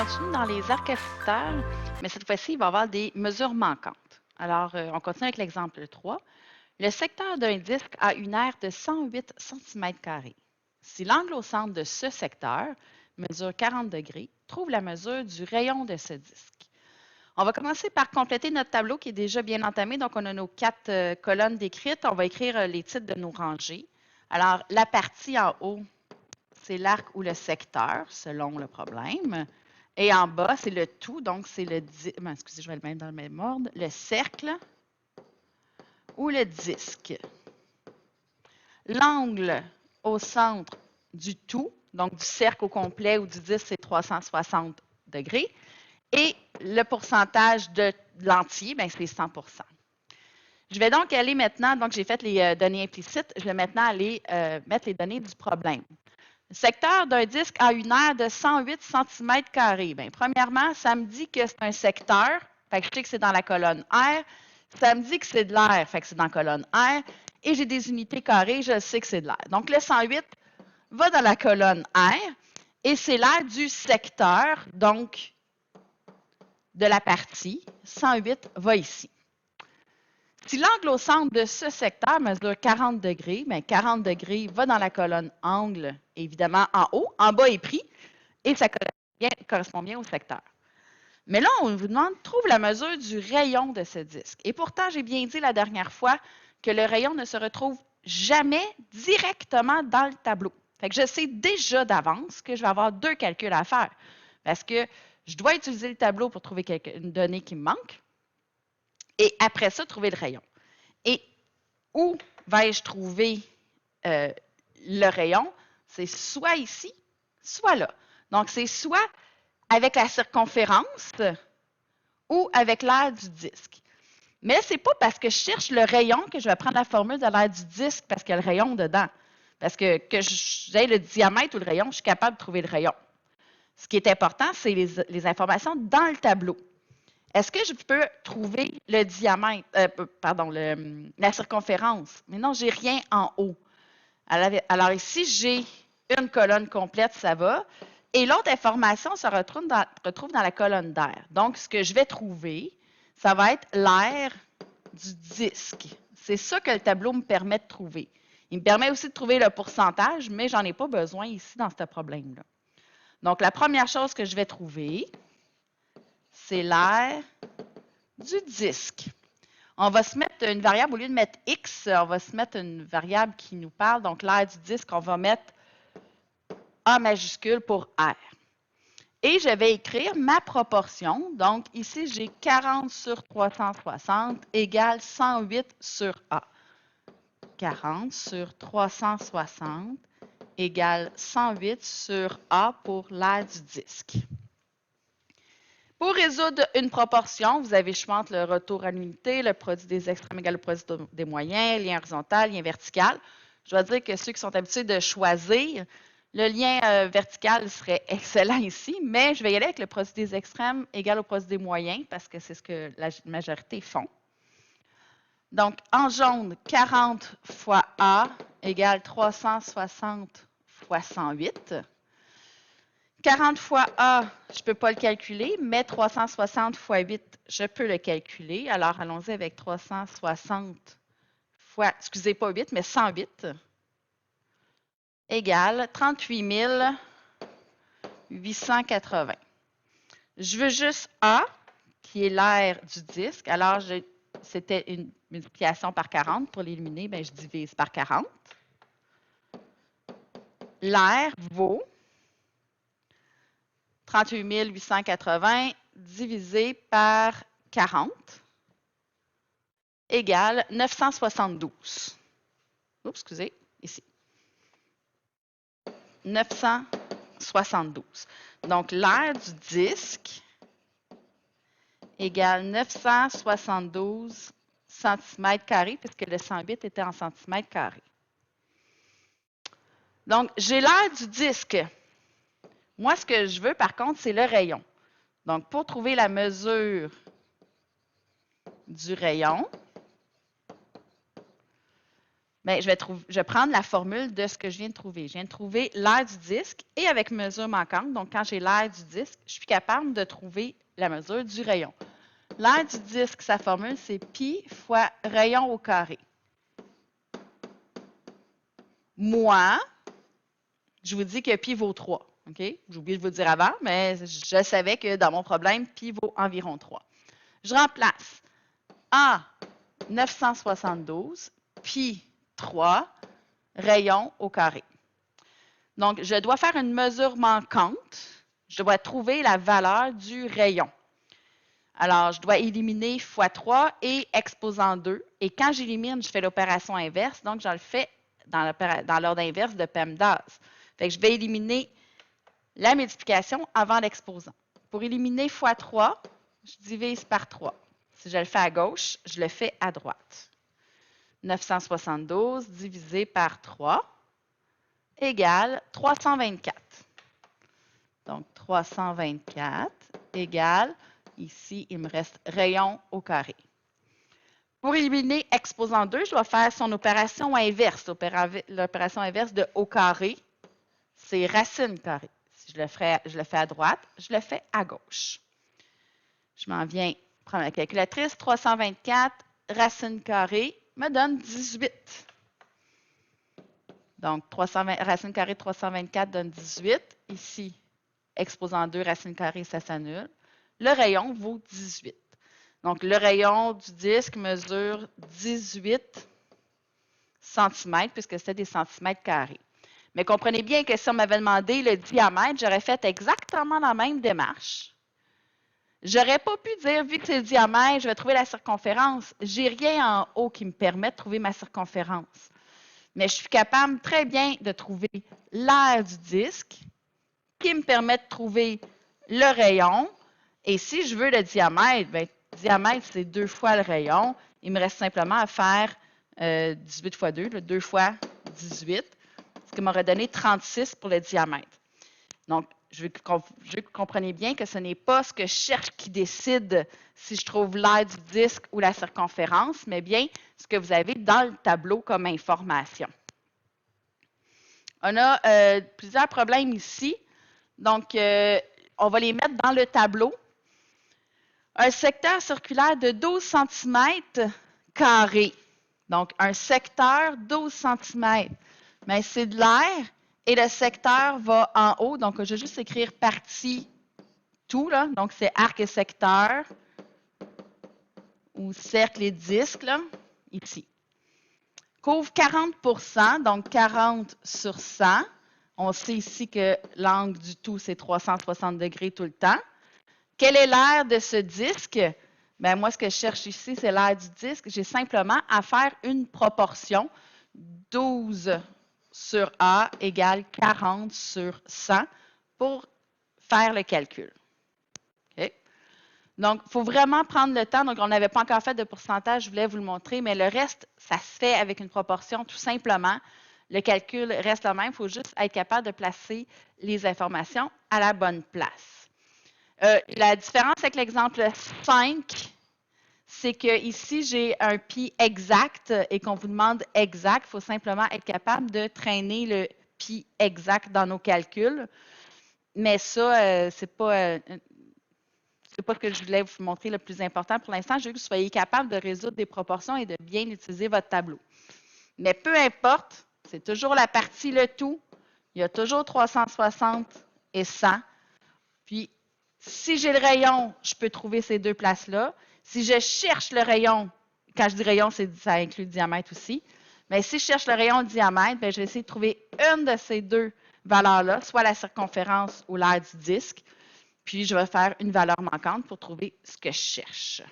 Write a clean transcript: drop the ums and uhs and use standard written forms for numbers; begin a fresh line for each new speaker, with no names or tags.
continue dans les arcs affecteurs, mais cette fois-ci, il va y avoir des mesures manquantes. Alors, on continue avec l'exemple 3. Le secteur d'un disque a une aire de 108 cm². Si l'angle au centre de ce secteur mesure 40 degrés, trouve la mesure du rayon de ce disque. On va commencer par compléter notre tableau qui est déjà bien entamé. Donc, on a nos 4 colonnes décrites. On va écrire les titres de nos rangées. Alors, la partie en haut, c'est l'arc ou le secteur, selon le problème. Et en bas, c'est le tout, donc c'est le excusez, je vais le mettre dans le même ordre, le cercle ou le disque. L'angle au centre du tout, donc du cercle au complet ou du disque, c'est 360 degrés. Et le pourcentage de l'entier, c'est 100 %. Je vais donc aller maintenant, donc j'ai fait les données implicites, je vais maintenant aller mettre les données du problème. Le secteur d'un disque a une aire de 108 cm². Premièrement, ça me dit que c'est un secteur, fait que je sais que c'est dans la colonne R. Ça me dit que c'est de l'air, fait que c'est dans la colonne R. Et j'ai des unités carrées, je sais que c'est de l'air. Donc, le 108 va dans la colonne R et c'est l'aire du secteur, donc de la partie. 108 va ici. Si l'angle au centre de ce secteur mesure 40 degrés, 40 degrés va dans la colonne angle, évidemment en haut, en bas est pris, et ça correspond bien au secteur. Mais là, on vous demande, trouve la mesure du rayon de ce disque. Et pourtant, j'ai bien dit la dernière fois que le rayon ne se retrouve jamais directement dans le tableau. Fait que je sais déjà d'avance que je vais avoir 2 calculs à faire, parce que je dois utiliser le tableau pour trouver une donnée qui me manque, et après ça, trouver le rayon. Et où vais-je trouver le rayon? C'est soit ici, soit là. Donc, c'est soit avec la circonférence ou avec l'aire du disque. Mais ce n'est pas parce que je cherche le rayon que je vais prendre la formule de l'aire du disque parce qu'il y a le rayon dedans. Parce que j'ai le diamètre ou le rayon, je suis capable de trouver le rayon. Ce qui est important, c'est les informations dans le tableau. Est-ce que je peux trouver le diamètre, la circonférence? Mais non, je n'ai rien en haut. Alors ici, j'ai une colonne complète, ça va. Et l'autre information se retrouve dans la colonne d'air. Donc, ce que je vais trouver, ça va être l'aire du disque. C'est ça que le tableau me permet de trouver. Il me permet aussi de trouver le pourcentage, mais je n'en ai pas besoin ici dans ce problème-là. Donc, la première chose que je vais trouver, c'est l'aire du disque. On va se mettre une variable, au lieu de mettre X, on va se mettre une variable qui nous parle. Donc, l'aire du disque, on va mettre A majuscule pour R. Et je vais écrire ma proportion. Donc, ici, j'ai 40 sur 360 égale 108 sur A. 40 sur 360 égale 108 sur A pour l'aire du disque. Pour résoudre une proportion, vous avez le choix entre le retour à l'unité, le produit des extrêmes égale le produit des moyens, lien horizontal, lien vertical. Je dois dire que ceux qui sont habitués de choisir, le lien vertical serait excellent ici, mais je vais y aller avec le produit des extrêmes égal au produit des moyens parce que c'est ce que la majorité font. Donc, en jaune, 40 fois A égale 360 fois 108. 40 fois A, je ne peux pas le calculer, mais 360 fois 8, je peux le calculer. Alors, allons-y avec 360 fois, excusez pas 8, mais 108 égale 38 880. Je veux juste A, qui est l'aire du disque. Alors, c'était une multiplication par 40. Pour l'éliminer, je divise par 40. L'aire vaut 38 880 divisé par 40 égale 972. Oups, excusez, ici. 972. Donc, l'aire du disque égale 972 cm², puisque le 108 était en cm². Donc, j'ai l'aire du disque. Moi, ce que je veux, par contre, c'est le rayon. Donc, pour trouver la mesure du rayon, Bien, je vais prendre la formule de ce que je viens de trouver. Je viens de trouver l'aire du disque et avec mesure manquante, donc quand j'ai l'aire du disque, je suis capable de trouver la mesure du rayon. L'aire du disque, sa formule, c'est pi fois rayon au carré. Moi, je vous dis que pi vaut 3. OK? J'ai oublié de vous le dire avant, mais je savais que dans mon problème, pi vaut environ 3. Je remplace A 972, pi 3, rayon au carré. Donc, je dois faire une mesure manquante. Je dois trouver la valeur du rayon. Alors, je dois éliminer fois 3 et exposant 2. Et quand j'élimine, je fais l'opération inverse. Donc, je le fais dans l'ordre inverse de PEMDAS. Fait que je vais éliminer la multiplication avant l'exposant. Pour éliminer fois 3, je divise par 3. Si je le fais à gauche, je le fais à droite. 972 divisé par 3 égale 324. Donc, 324 égale, ici, il me reste rayon au carré. Pour éliminer exposant 2, je dois faire son opération inverse. L'opération inverse de au carré, c'est racine carrée. Si je le fais à droite, je le fais à gauche. Je m'en viens prendre la calculatrice. 324 racine carrée me donne 18. Donc, racine carrée de 324 donne 18. Ici, exposant 2, racine carrée, ça s'annule. Le rayon vaut 18. Donc, le rayon du disque mesure 18 cm, puisque c'était des centimètres carrés. Mais comprenez bien que si on m'avait demandé le diamètre, j'aurais fait exactement la même démarche. Je n'aurais pas pu dire, vu que c'est le diamètre, je vais trouver la circonférence. Je n'ai rien en haut qui me permet de trouver ma circonférence. Mais je suis capable très bien de trouver l'aire du disque, qui me permet de trouver le rayon. Et si je veux le diamètre, bien, le diamètre, c'est 2 fois le rayon. Il me reste simplement à faire 18 fois 2, 2 fois 18, ce qui m'aurait donné 36 pour le diamètre. Donc, je veux que vous compreniez bien que ce n'est pas ce que je cherche qui décide si je trouve l'aire du disque ou la circonférence, mais bien ce que vous avez dans le tableau comme information. On a plusieurs problèmes ici. Donc, on va les mettre dans le tableau. Un secteur circulaire de 12 cm carré. Donc, un secteur 12 cm. Mais c'est de l'air et le secteur va en haut. Donc, je vais juste écrire partie tout, là. Donc, c'est arc et secteur ou cercle et disque, là, ici. Couvre 40 %, donc 40 sur 100. On sait ici que l'angle du tout, c'est 360 degrés tout le temps. Quel est l'aire de ce disque? Bien, moi, ce que je cherche ici, c'est l'aire du disque. J'ai simplement à faire une proportion. 12 sur A égale 40 sur 100 pour faire le calcul. Okay? Donc, il faut vraiment prendre le temps. Donc, on n'avait pas encore fait de pourcentage, je voulais vous le montrer, mais le reste, ça se fait avec une proportion tout simplement. Le calcul reste le même. Il faut juste être capable de placer les informations à la bonne place. La différence avec l'exemple 5, c'est que ici, j'ai un pi exact et qu'on vous demande exact. Il faut simplement être capable de traîner le pi exact dans nos calculs. Mais ça, c'est pas ce que je voulais vous montrer le plus important pour l'instant. Je veux que vous soyez capable de résoudre des proportions et de bien utiliser votre tableau. Mais peu importe, c'est toujours la partie le tout. Il y a toujours 360 et 100. Puis, si j'ai le rayon, je peux trouver ces deux places-là. Si je cherche le rayon, quand je dis rayon, ça inclut le diamètre aussi. Mais si je cherche le rayon de diamètre, bien, je vais essayer de trouver une de ces deux valeurs-là, soit la circonférence ou l'aire du disque. Puis, je vais faire une valeur manquante pour trouver ce que je cherche.